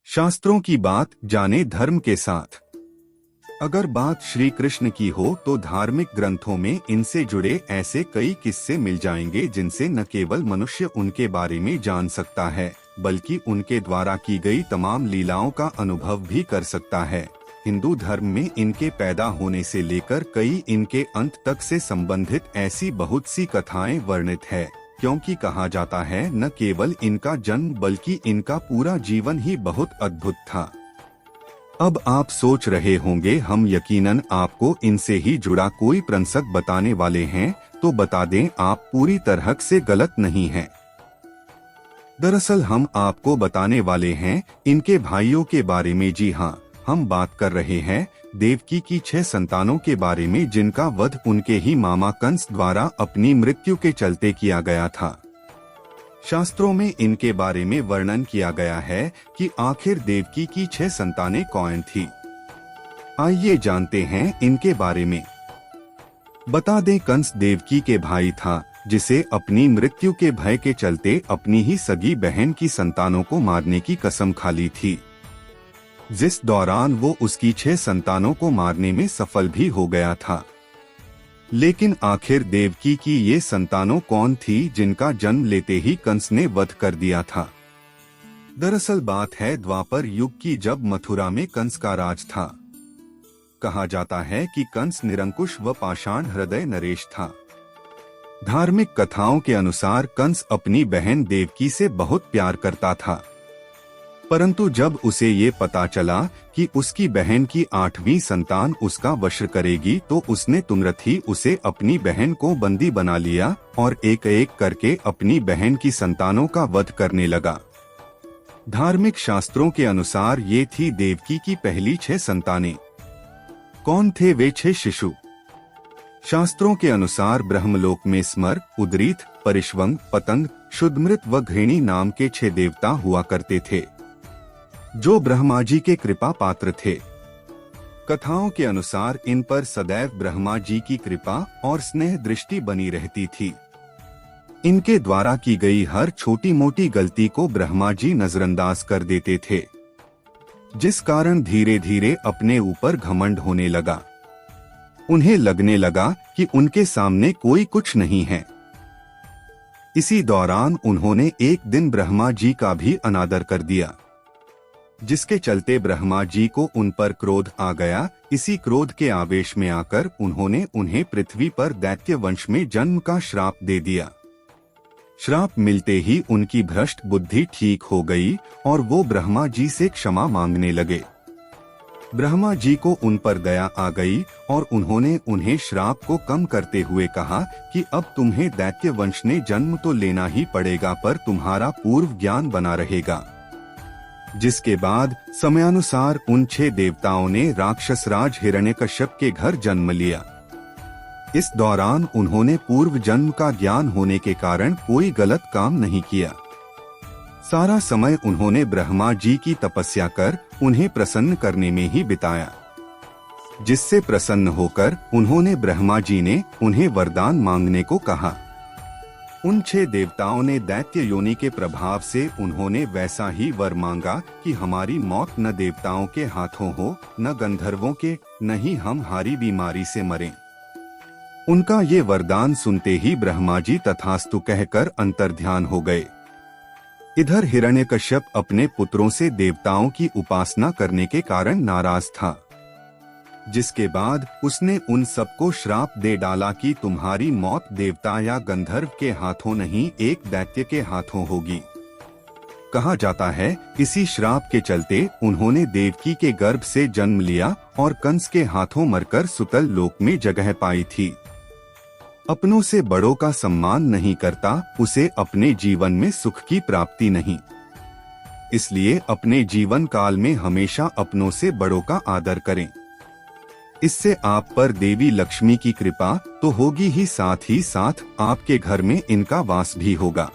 शास्त्रों की बात जाने धर्म के साथ। अगर बात श्री कृष्ण की हो तो धार्मिक ग्रंथों में इनसे जुड़े ऐसे कई किस्से मिल जाएंगे जिनसे न केवल मनुष्य उनके बारे में जान सकता है बल्कि उनके द्वारा की गई तमाम लीलाओं का अनुभव भी कर सकता है। हिंदू धर्म में इनके पैदा होने से लेकर कई इनके अंत तक से संबंधित ऐसी बहुत सी कथाएं वर्णित है, क्योंकि कहा जाता है न केवल इनका जन्म बल्कि इनका पूरा जीवन ही बहुत अद्भुत था। अब आप सोच रहे होंगे हम यकीनन आपको इनसे ही जुड़ा कोई प्रसंग बताने वाले हैं, तो बता दें आप पूरी तरह से गलत नहीं हैं। दरअसल हम आपको बताने वाले हैं इनके भाइयों के बारे में। जी हाँ, हम बात कर रहे हैं देवकी की 6 संतानों के बारे में जिनका वध उनके ही मामा कंस द्वारा अपनी मृत्यु के चलते किया गया था। शास्त्रों में इनके बारे में वर्णन किया गया है कि आखिर देवकी की 6 संतानें कौन थी। आइए जानते हैं इनके बारे में। बता दें कंस देवकी के भाई था, जिसे अपनी मृत्यु के भय के चलते अपनी ही सगी बहन की संतानों को मारने की कसम खा ली थी, जिस दौरान वो उसकी 6 संतानों को मारने में सफल भी हो गया था। लेकिन आखिर देवकी की ये संतानों कौन थी जिनका जन्म लेते ही कंस ने वध कर दिया था। दरअसल बात है द्वापर युग की, जब मथुरा में कंस का राज था। कहा जाता है कि कंस निरंकुश व पाषाण हृदय नरेश था। धार्मिक कथाओं के अनुसार कंस अपनी बहन देवकी से बहुत प्यार करता था, परंतु जब उसे ये पता चला कि उसकी बहन की 8वीं संतान उसका वश करेगी तो उसने तुरंत ही उसे अपनी बहन को बंदी बना लिया और एक एक करके अपनी बहन की संतानों का वध करने लगा। धार्मिक शास्त्रों के अनुसार ये थी देवकी की पहली 6 संतानें। कौन थे वे 6 शिशु? शास्त्रों के अनुसार ब्रह्मलोक में स्मर, उद्रीथ, परिश्वंग, पतंग, शुद्धमृत व घृणी नाम के 6 देवता हुआ करते थे, जो ब्रह्मा जी के कृपा पात्र थे। कथाओं के अनुसार इन पर सदैव ब्रह्मा जी की कृपा और स्नेह दृष्टि बनी रहती थी। इनके द्वारा की गई हर छोटी मोटी गलती को ब्रह्मा जी नजरअंदाज कर देते थे, जिस कारण धीरे धीरे अपने ऊपर घमंड होने लगा। उन्हें लगने लगा कि उनके सामने कोई कुछ नहीं है। इसी दौरान उन्होंने एक दिन ब्रह्मा जी का भी अनादर कर दिया, जिसके चलते ब्रह्मा जी को उन पर क्रोध आ गया। इसी क्रोध के आवेश में आकर उन्होंने उन्हें पृथ्वी पर दैत्य वंश में जन्म का श्राप दे दिया। श्राप मिलते ही उनकी भ्रष्ट बुद्धि ठीक हो गई और वो ब्रह्मा जी से क्षमा मांगने लगे। ब्रह्मा जी को उन पर दया आ गई और उन्होंने उन्हें श्राप को कम करते हुए कहा कि अब तुम्हें दैत्य वंश ने जन्म तो लेना ही पड़ेगा, पर तुम्हारा पूर्व ज्ञान बना रहेगा। जिसके बाद समयानुसार उन 6 देवताओं ने राक्षस राज हिरण्यकश्यप के घर जन्म लिया। इस दौरान उन्होंने पूर्व जन्म का ज्ञान होने के कारण कोई गलत काम नहीं किया। सारा समय उन्होंने ब्रह्मा जी की तपस्या कर उन्हें प्रसन्न करने में ही बिताया, जिससे प्रसन्न होकर उन्होंने ब्रह्मा जी ने उन्हें वरदान मांगने को कहा। उन 6 देवताओं ने दैत्य योनि के प्रभाव से उन्होंने वैसा ही वर मांगा कि हमारी मौत न देवताओं के हाथों हो, न गंधर्वों के, न ही हम हारी बीमारी से मरें। उनका ये वरदान सुनते ही ब्रह्मा जी तथास्तु कहकर अंतर्ध्यान हो गए। इधर हिरण्यकश्यप अपने पुत्रों से देवताओं की उपासना करने के कारण नाराज था, जिसके बाद उसने उन सबको श्राप दे डाला कि तुम्हारी मौत देवता या गंधर्व के हाथों नहीं, एक दैत्य के हाथों होगी। कहा जाता है इसी श्राप के चलते उन्होंने देवकी के गर्भ से जन्म लिया और कंस के हाथों मरकर सुतल लोक में जगह पाई थी। अपनों से बड़ों का सम्मान नहीं करता, उसे अपने जीवन में सुख की प्राप्ति नहीं। इसलिए अपने जीवन काल में हमेशा अपनों से बड़ों का आदर करें। इससे आप पर देवी लक्ष्मी की कृपा तो होगी ही, साथ आपके घर में इनका वास भी होगा।